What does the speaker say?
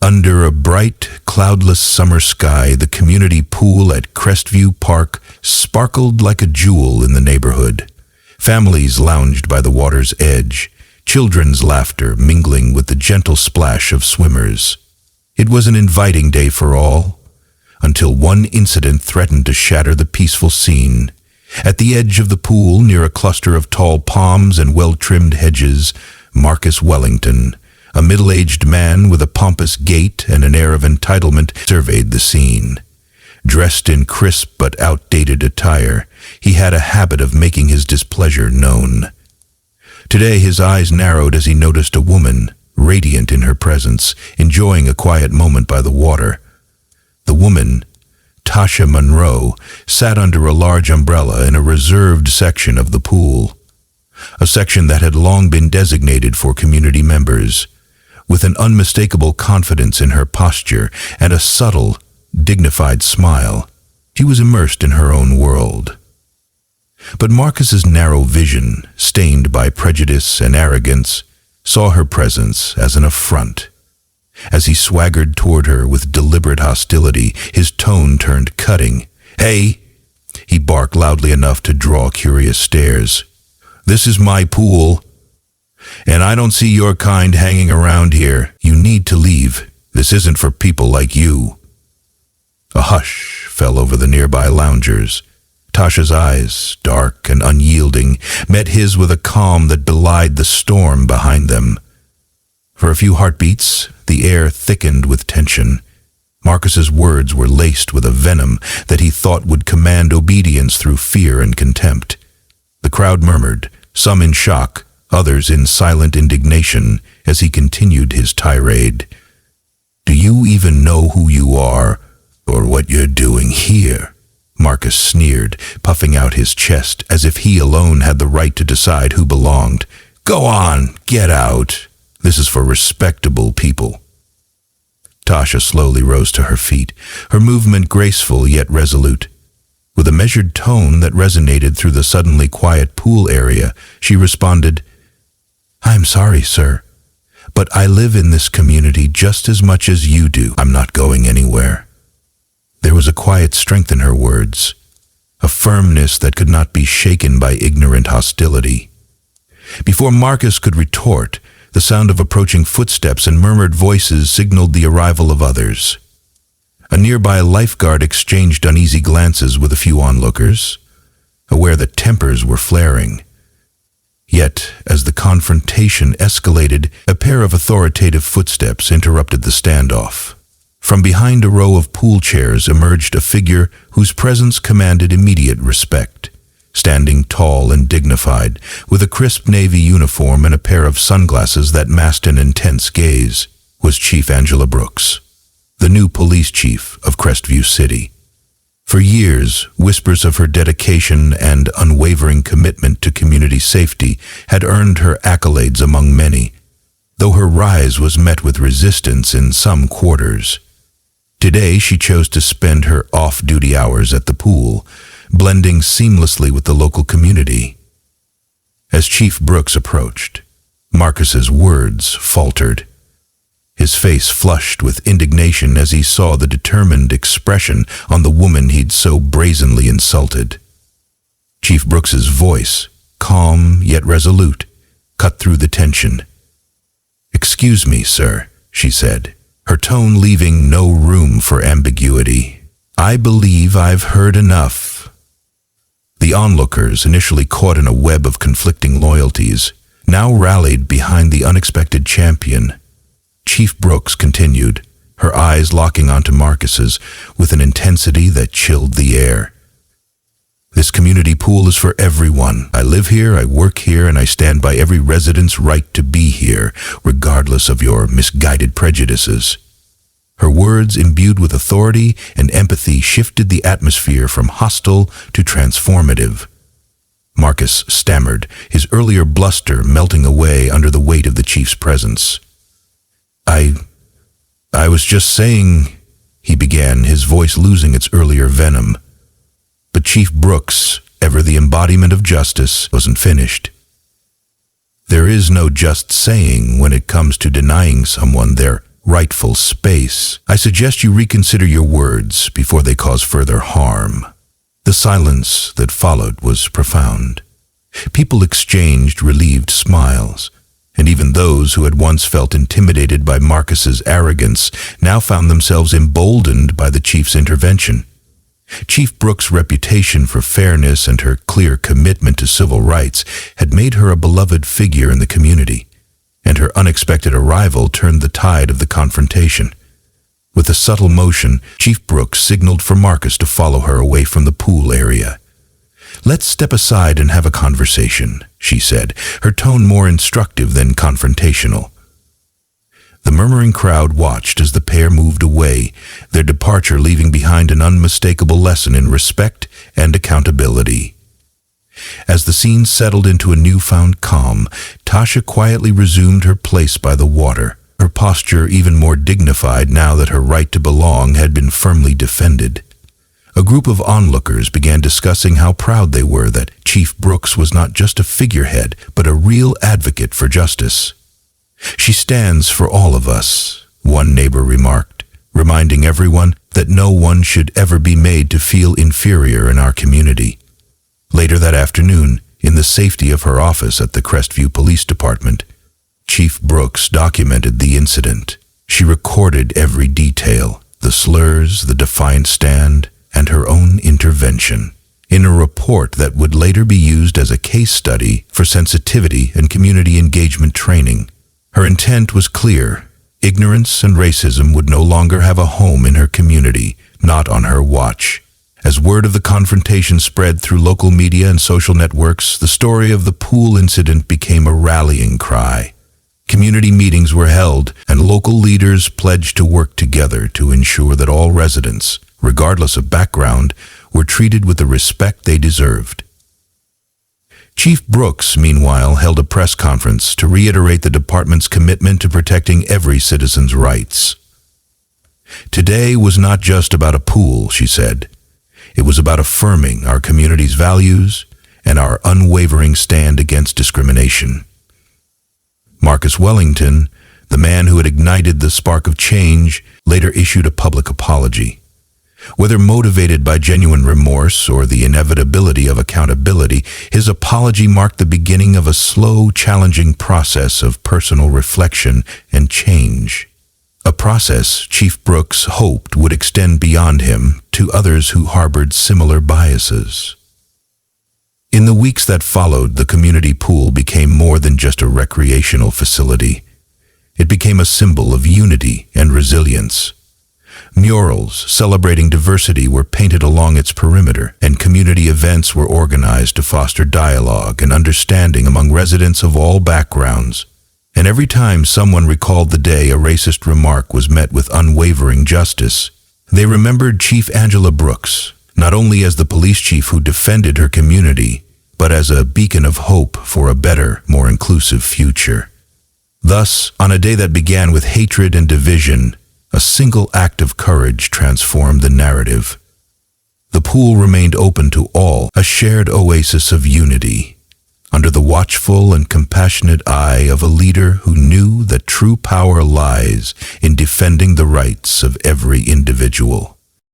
Under a bright, cloudless summer sky, the community pool at Crestview Park sparkled like a jewel in the neighborhood. Families lounged by the water's edge, children's laughter mingling with the gentle splash of swimmers. It was an inviting day for all, until one incident threatened to shatter the peaceful scene. At the edge of the pool, near a cluster of tall palms and well-trimmed hedges, Marcus Wellington, a middle-aged man with a pompous gait and an air of entitlement, surveyed the scene. Dressed in crisp but outdated attire, he had a habit of making his displeasure known. Today his eyes narrowed as he noticed a woman, radiant in her presence, enjoying a quiet moment by the water. The woman, Tasha Monroe, sat under a large umbrella in a reserved section of the pool, a section that had long been designated for community members. With an unmistakable confidence in her posture and a subtle, dignified smile, she was immersed in her own world. But Marcus's narrow vision, stained by prejudice and arrogance, saw her presence as an affront. As he swaggered toward her with deliberate hostility, his tone turned cutting. "Hey!" he barked loudly enough to draw curious stares. "This is my pool, and I don't see your kind hanging around here. You need to leave. This isn't for people like you." A hush fell over the nearby loungers. Tasha's eyes, dark and unyielding, met his with a calm that belied the storm behind them. For a few heartbeats, the air thickened with tension. Marcus's words were laced with a venom that he thought would command obedience through fear and contempt. The crowd murmured, some in shock, others in silent indignation, as he continued his tirade. "Do you even know who you are, or what you're doing here?" Marcus sneered, puffing out his chest as if he alone had the right to decide who belonged. "Go on, get out. This is for respectable people." Tasha slowly rose to her feet, her movement graceful yet resolute. With a measured tone that resonated through the suddenly quiet pool area, she responded, "I'm sorry, sir, but I live in this community just as much as you do. I'm not going anywhere." There was a quiet strength in her words, a firmness that could not be shaken by ignorant hostility. Before Marcus could retort, the sound of approaching footsteps and murmured voices signaled the arrival of others. A nearby lifeguard exchanged uneasy glances with a few onlookers, aware that tempers were flaring. Yet, as the confrontation escalated, a pair of authoritative footsteps interrupted the standoff. From behind a row of pool chairs emerged a figure whose presence commanded immediate respect. Standing tall and dignified, with a crisp navy uniform and a pair of sunglasses that masked an intense gaze, was Chief Angela Brooks, the new police chief of Crestview City. For years, whispers of her dedication and unwavering commitment to community safety had earned her accolades among many, though her rise was met with resistance in some quarters. Today, she chose to spend her off-duty hours at the pool, blending seamlessly with the local community. As Chief Brooks approached, Marcus's words faltered. His face flushed with indignation as he saw the determined expression on the woman he'd so brazenly insulted. Chief Brooks's voice, calm yet resolute, cut through the tension. "Excuse me, sir," she said, her tone leaving no room for ambiguity. "I believe I've heard enough." The onlookers, initially caught in a web of conflicting loyalties, now rallied behind the unexpected champion. Chief Brooks continued, her eyes locking onto Marcus's with an intensity that chilled the air. "This community pool is for everyone. I live here, I work here, and I stand by every resident's right to be here, regardless of your misguided prejudices." Her words, imbued with authority and empathy, shifted the atmosphere from hostile to transformative. Marcus stammered, his earlier bluster melting away under the weight of the chief's presence. I was just saying," he began, his voice losing its earlier venom. But Chief Brooks, ever the embodiment of justice, wasn't finished. "There is no just saying when it comes to denying someone their rightful space. I suggest you reconsider your words before they cause further harm." The silence that followed was profound. People exchanged relieved smiles, and even those who had once felt intimidated by Marcus's arrogance now found themselves emboldened by the chief's intervention. Chief Brooks' reputation for fairness and her clear commitment to civil rights had made her a beloved figure in the community, and her unexpected arrival turned the tide of the confrontation. With a subtle motion, Chief Brooks signaled for Marcus to follow her away from the pool area. "Let's step aside and have a conversation," she said, her tone more instructive than confrontational. The murmuring crowd watched as the pair moved away, their departure leaving behind an unmistakable lesson in respect and accountability. As the scene settled into a newfound calm, Tasha quietly resumed her place by the water, her posture even more dignified now that her right to belong had been firmly defended. A group of onlookers began discussing how proud they were that Chief Brooks was not just a figurehead, but a real advocate for justice. "She stands for all of us," one neighbor remarked, reminding everyone that no one should ever be made to feel inferior in our community. Later that afternoon, in the safety of her office at the Crestview Police Department, Chief Brooks documented the incident. She recorded every detail, the slurs, the defiant stand, and her own intervention, in a report that would later be used as a case study for sensitivity and community engagement training. Her intent was clear. Ignorance and racism would no longer have a home in her community, not on her watch. As word of the confrontation spread through local media and social networks, the story of the pool incident became a rallying cry. Community meetings were held, and local leaders pledged to work together to ensure that all residents, regardless of background, were treated with the respect they deserved. Chief Brooks, meanwhile, held a press conference to reiterate the department's commitment to protecting every citizen's rights. "Today was not just about a pool," she said. "It was about affirming our community's values and our unwavering stand against discrimination." Marcus Wellington, the man who had ignited the spark of change, later issued a public apology. Whether motivated by genuine remorse or the inevitability of accountability, his apology marked the beginning of a slow, challenging process of personal reflection and change. A process Chief Brooks hoped would extend beyond him to others who harbored similar biases. In the weeks that followed, the community pool became more than just a recreational facility. It became a symbol of unity and resilience. Murals celebrating diversity were painted along its perimeter, and community events were organized to foster dialogue and understanding among residents of all backgrounds. And every time someone recalled the day a racist remark was met with unwavering justice, they remembered Chief Angela Brooks, not only as the police chief who defended her community, but as a beacon of hope for a better, more inclusive future. Thus, on a day that began with hatred and division, a single act of courage transformed the narrative. The pool remained open to all, a shared oasis of unity, under the watchful and compassionate eye of a leader who knew that true power lies in defending the rights of every individual.